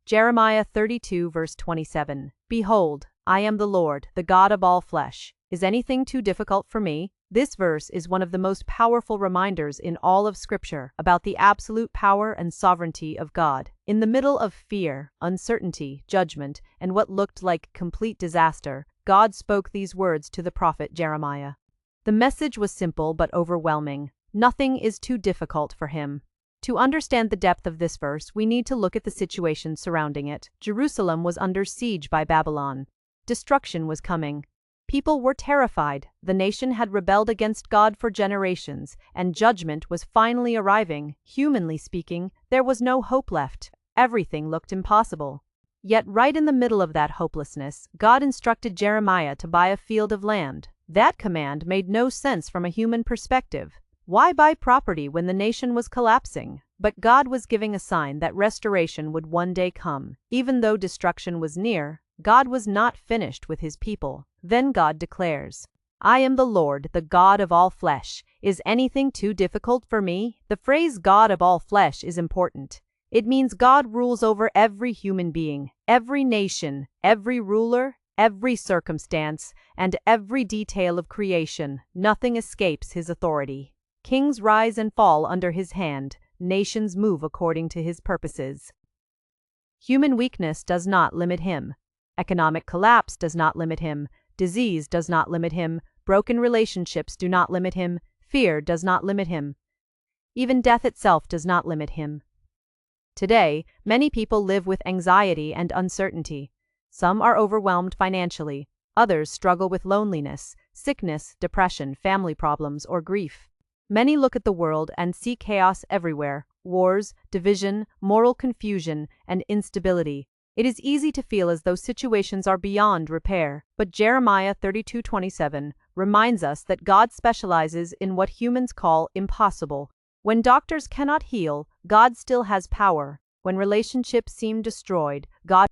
Jeremiah 32 verse 27. Behold, I am the Lord, the God of all flesh. Is anything too difficult for me? This verse is one of the most powerful reminders in all of Scripture about the absolute power and sovereignty of God. In the middle of fear, uncertainty, judgment, and what looked like complete disaster, God spoke these words to the prophet Jeremiah. The message was simple but overwhelming. Nothing is too difficult for him. To understand the depth of this verse, we need to look at the situation surrounding it. Jerusalem was under siege by Babylon. Destruction was coming. People were terrified. The nation had rebelled against God for generations, and judgment was finally arriving. Humanly speaking, there was no hope left. Everything looked impossible. Yet right in the middle of that hopelessness, God instructed Jeremiah to buy a field of land. That command made no sense from a human perspective. Why buy property when the nation was collapsing? But God was giving a sign that restoration would one day come. Even though destruction was near, God was not finished with his people. Then God declares, I am the Lord, the God of all flesh. Is anything too difficult for me? The phrase God of all flesh is important. It means God rules over every human being, every nation, every ruler, every circumstance, and every detail of creation. Nothing escapes his authority. Kings rise and fall under his hand. Nations move according to his purposes. Human weakness does not limit him. Economic collapse does not limit him. Disease does not limit him. Broken relationships do not limit him. Fear does not limit him. Even death itself does not limit him. Today, many people live with anxiety and uncertainty. Some are overwhelmed financially. Others struggle with loneliness, sickness, depression, family problems, or grief. Many look at the world and see chaos everywhere: wars, division, moral confusion, and instability. It is easy to feel as though situations are beyond repair, but Jeremiah 32:27 reminds us that God specializes in what humans call impossible. When doctors cannot heal, God still has power. When relationships seem destroyed,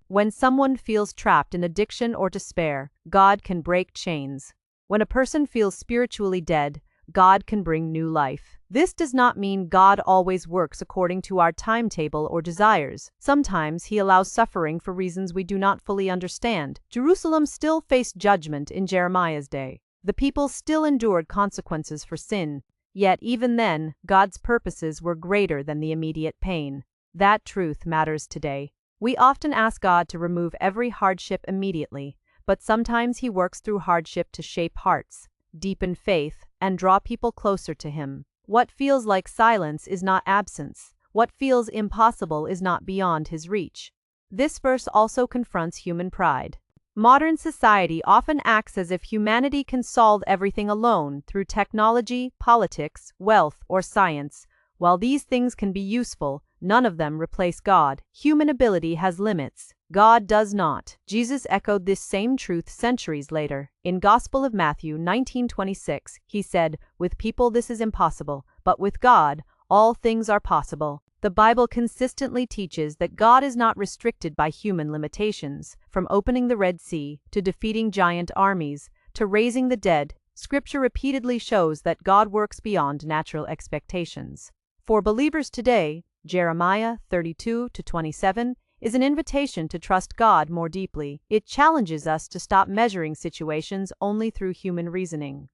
when someone feels trapped in addiction or despair, God can break chains. When a person feels spiritually dead, God can bring new life. This does not mean God always works according to our timetable or desires. Sometimes he allows suffering for reasons we do not fully understand. Jerusalem still faced judgment in Jeremiah's day. The people still endured consequences for sin. Yet even then, God's purposes were greater than the immediate pain. That truth matters today. We often ask God to remove every hardship immediately, but sometimes he works through hardship to shape hearts, deepen faith, and draw people closer to him. What feels like silence is not absence. What feels impossible is not beyond his reach. This verse also confronts human pride. Modern society often acts as if humanity can solve everything alone through technology, politics, wealth, or science. While these things can be useful, none of them replace God. Human ability has limits. God does not. Jesus echoed this same truth centuries later. In Gospel of Matthew 19:26, he said, "With people this is impossible, but with God all things are possible." The Bible consistently teaches that God is not restricted by human limitations. From opening the Red Sea, to defeating giant armies, to raising the dead, Scripture repeatedly shows that God works beyond natural expectations. For believers today, Jeremiah 32:27 is an invitation to trust God more deeply. It challenges us to stop measuring situations only through human reasoning.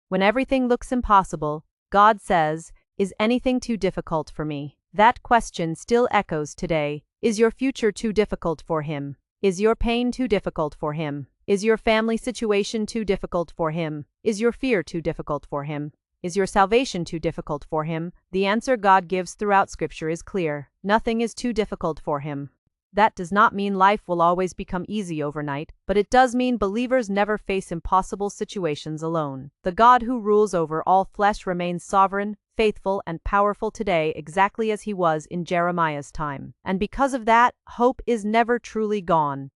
When everything looks impossible, God says, "Is anything too difficult for me?" That question still echoes today. Is your future too difficult for him? Is your pain too difficult for him? Is your family situation too difficult for him? Is your fear too difficult for him? Is your salvation too difficult for him? The answer God gives throughout Scripture is clear. Nothing is too difficult for him. That does not mean life will always become easy overnight, but it does mean believers never face impossible situations alone. The God who rules over all flesh remains sovereign, faithful, and powerful today, exactly as he was in Jeremiah's time. And because of that, hope is never truly gone.